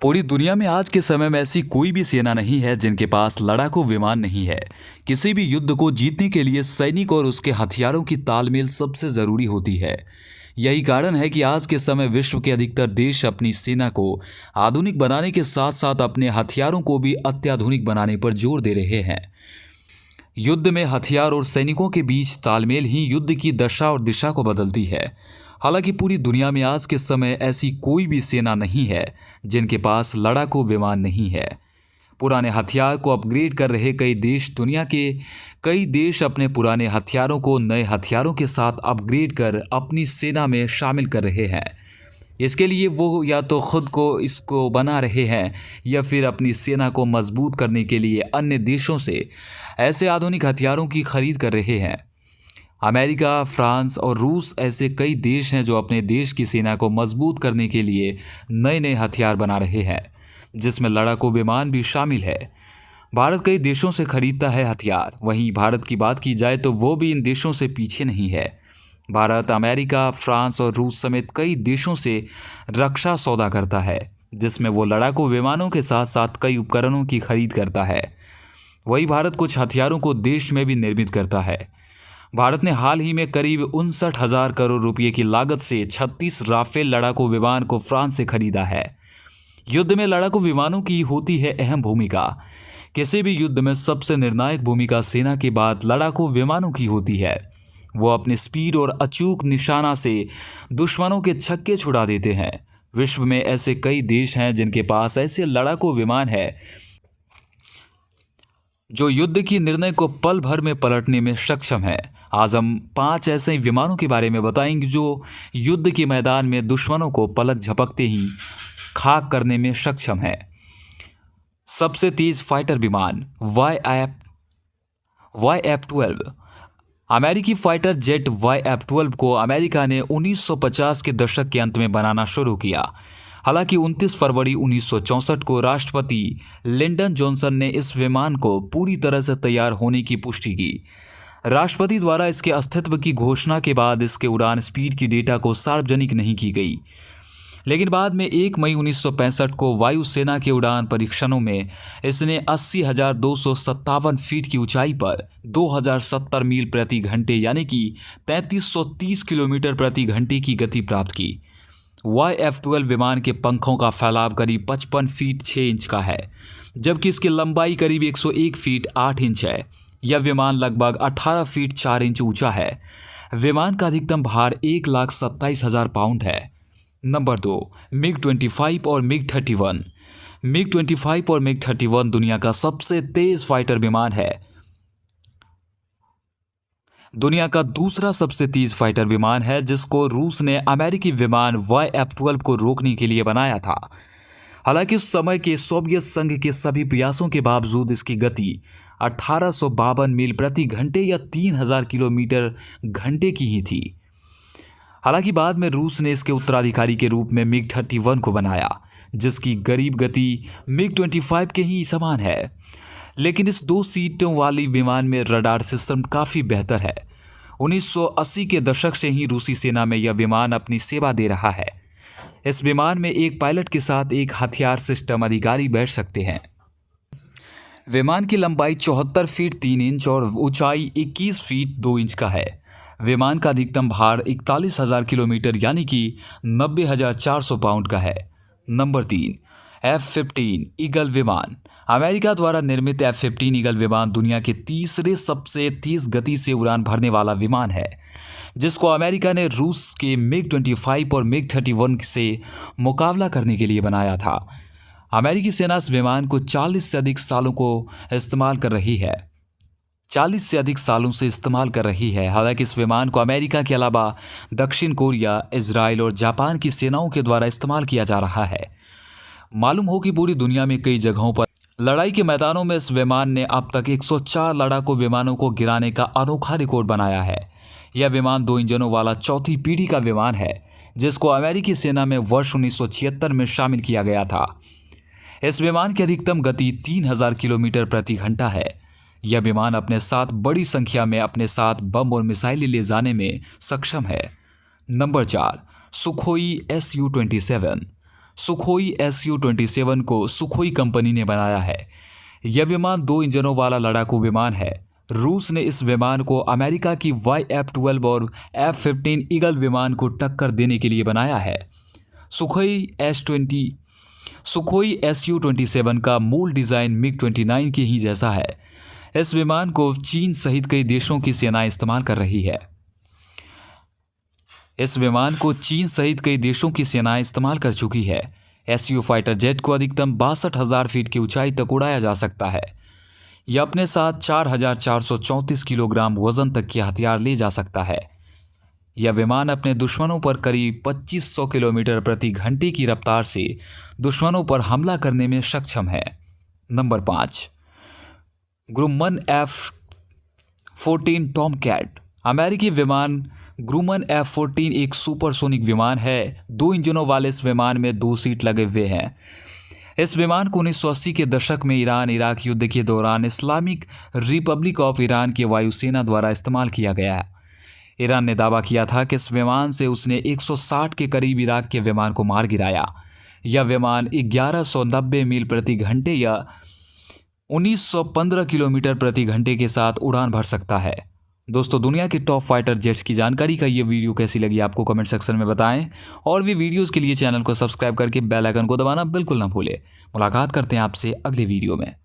पूरी दुनिया में आज के समय में ऐसी कोई भी सेना नहीं है जिनके पास लड़ाकू विमान नहीं है। किसी भी युद्ध को जीतने के लिए सैनिक और उसके हथियारों की तालमेल सबसे जरूरी होती है। यही कारण है कि आज के समय विश्व के अधिकतर देश अपनी सेना को आधुनिक बनाने के साथ साथ अपने हथियारों को भी अत्याधुनिक बनाने पर जोर दे रहे हैं। युद्ध में हथियार और सैनिकों के बीच तालमेल ही युद्ध की दशा और दिशा को बदलती है। हालांकि पूरी दुनिया में आज के समय ऐसी कोई भी सेना नहीं है जिनके पास लड़ाकू विमान नहीं है। पुराने हथियार को अपग्रेड कर रहे दुनिया के कई देश अपने पुराने हथियारों को नए हथियारों के साथ अपग्रेड कर अपनी सेना में शामिल कर रहे हैं। इसके लिए वो या तो खुद को इसको बना रहे हैं या फिर अपनी सेना को मजबूत करने के लिए अन्य देशों से ऐसे आधुनिक हथियारों की खरीद कर रहे हैं। अमेरिका, फ्रांस और रूस ऐसे कई देश हैं जो अपने देश की सेना को मजबूत करने के लिए नए नए हथियार बना रहे हैं, जिसमें लड़ाकू विमान भी शामिल है। भारत कई देशों से खरीदता है हथियार। वहीं भारत की बात की जाए तो वो भी इन देशों से पीछे नहीं है। भारत अमेरिका, फ्रांस और रूस समेत कई देशों से रक्षा सौदा करता है, जिसमें वो लड़ाकू विमानों के साथ साथ कई उपकरणों की खरीद करता है। वही भारत कुछ हथियारों को देश में भी निर्मित करता है। भारत ने हाल ही में करीब 59,000 करोड़ रुपए की लागत से 36 राफेल लड़ाकू विमान को फ्रांस से खरीदा है। युद्ध में लड़ाकू विमानों की होती है अहम भूमिका। किसी भी युद्ध में सबसे निर्णायक भूमिका सेना के बाद लड़ाकू विमानों की होती है। वो अपने स्पीड और अचूक निशाना से दुश्मनों के छक्के छुड़ा देते हैं। विश्व में ऐसे कई देश हैं जिनके पास ऐसे लड़ाकू विमान है जो युद्ध की निर्णय को पल भर में पलटने में सक्षम है। आज हम 5 ऐसे विमानों के बारे में बताएंगे जो युद्ध के मैदान में दुश्मनों को पलक झपकते ही खाक करने में सक्षम है। सबसे तेज फाइटर विमान YF-12। अमेरिकी फाइटर जेट YF-12 को अमेरिका ने 1950 के दशक के अंत में बनाना शुरू किया। हालांकि 29 फरवरी 1964 को राष्ट्रपति लिंडन जॉनसन ने इस विमान को पूरी तरह से तैयार होने की पुष्टि की। राष्ट्रपति द्वारा इसके अस्तित्व की घोषणा के बाद इसके उड़ान स्पीड की डेटा को सार्वजनिक नहीं की गई, लेकिन बाद में 1 मई 1965 को वायुसेना के उड़ान परीक्षणों में इसने 80,257 फीट की ऊंचाई पर 2070 मील प्रति घंटे यानी कि 3330 किलोमीटर प्रति घंटे की गति प्राप्त की। YF-12 विमान के पंखों का फैलाव करीब 55 फीट 6 इंच का है, जबकि इसकी लंबाई करीब 101 फीट 8 इंच है। यह विमान लगभग 18 फीट 4 इंच ऊंचा है। विमान का अधिकतम भार 1,27,000 पाउंड है। नंबर 2, MiG-25 और MiG-31। MiG-25 और MiG-31 दुनिया का सबसे तेज फाइटर विमान है। दुनिया का दूसरा सबसे तेज फाइटर विमान है, जिसको रूस ने अमेरिकी विमान YF-12 को रोकने के लिए बनाया था। हालांकि उस समय के सोवियत संघ के सभी प्रयासों के बावजूद इसकी गति 1852 मील प्रति घंटे या 3000 किलोमीटर घंटे की ही थी। हालांकि बाद में रूस ने इसके उत्तराधिकारी के रूप में MiG-31 को बनाया, जिसकी करीब गति MiG-25 के ही समान है। लेकिन इस 2 सीटों वाली विमान में रडार सिस्टम काफ़ी बेहतर है। 1980 के दशक से ही रूसी सेना में यह विमान अपनी सेवा दे रहा है। इस विमान में एक पायलट के साथ एक हथियार सिस्टम अधिकारी बैठ सकते हैं। विमान की लंबाई 74 फीट 3 इंच और ऊंचाई 21 फीट 2 इंच का है। विमान का अधिकतम भार 41,000 किलोमीटर यानी कि 90,400 पाउंड का है। नंबर 3, F-15 ईगल विमान। अमेरिका द्वारा निर्मित F-15 ईगल विमान दुनिया के तीसरे सबसे तेज गति से उड़ान भरने वाला विमान है, जिसको अमेरिका ने रूस के MiG-25 और MiG-31 से मुकाबला करने के लिए बनाया था। अमेरिकी सेना इस विमान को 40 से अधिक सालों से इस्तेमाल कर रही है। हालांकि इस विमान को अमेरिका के अलावा दक्षिण कोरिया, इजराइल और जापान की सेनाओं के द्वारा इस्तेमाल किया जा रहा है। मालूम हो कि पूरी दुनिया में कई जगहों पर लड़ाई के मैदानों में इस विमान ने अब तक 104 लड़ाकू विमानों को गिराने का अनोखा रिकॉर्ड बनाया है। यह विमान 2 इंजनों वाला चौथी पीढ़ी का विमान है, जिसको अमेरिकी सेना में वर्ष 1976 में शामिल किया गया था। इस विमान की अधिकतम गति 3000 किलोमीटर प्रति घंटा है। यह विमान अपने साथ बड़ी संख्या में अपने साथ बम और मिसाइलें ले जाने में सक्षम है। Number 4, Sukhoi Su-27। Sukhoi Su-27 को सुखोई कंपनी ने बनाया है। यह विमान 2 इंजनों वाला लड़ाकू विमान है। रूस ने इस विमान को अमेरिका की YF-12 और F-15 ईगल विमान को टक्कर देने के लिए बनाया है। सुखोई Su-27 का मूल डिज़ाइन MiG-29 के ही जैसा है। इस विमान को चीन सहित कई देशों की सेनाएं इस्तेमाल कर रही है। इस विमान को चीन सहित कई देशों की सेनाएं इस्तेमाल कर चुकी है। Su फाइटर जेट को अधिकतम 62,000 फीट की ऊंचाई तक उड़ाया जा सकता है। यह अपने साथ 4,434 किलोग्राम वजन तक के हथियार ले जा सकता है। यह विमान अपने दुश्मनों पर करीब 2500 किलोमीटर प्रति घंटे की रफ्तार से दुश्मनों पर हमला करने में सक्षम है। Number 5, Grumman F-14 Tomcat. अमेरिकी विमान ग्रुमन F-14 एक सुपरसोनिक विमान है। 2 इंजनों वाले इस विमान में 2 सीट लगे हुए हैं। इस विमान को 1980 के दशक में ईरान इराक युद्ध के दौरान इस्लामिक रिपब्लिक ऑफ ईरान की वायुसेना द्वारा इस्तेमाल किया गया है। ईरान ने दावा किया था कि इस विमान से उसने 160 के करीब इराक के विमान को मार गिराया। यह विमान 1190 मील प्रति घंटे या 1915 किलोमीटर प्रति घंटे के साथ उड़ान भर सकता है। दोस्तों, दुनिया के टॉप फाइटर जेट्स की जानकारी का ये वीडियो कैसी लगी आपको कमेंट सेक्शन में बताएं और भी वीडियोस के लिए चैनल को सब्सक्राइब करके बेल आइकन को दबाना बिल्कुल ना भूलें। मुलाकात करते हैं आपसे अगले वीडियो में।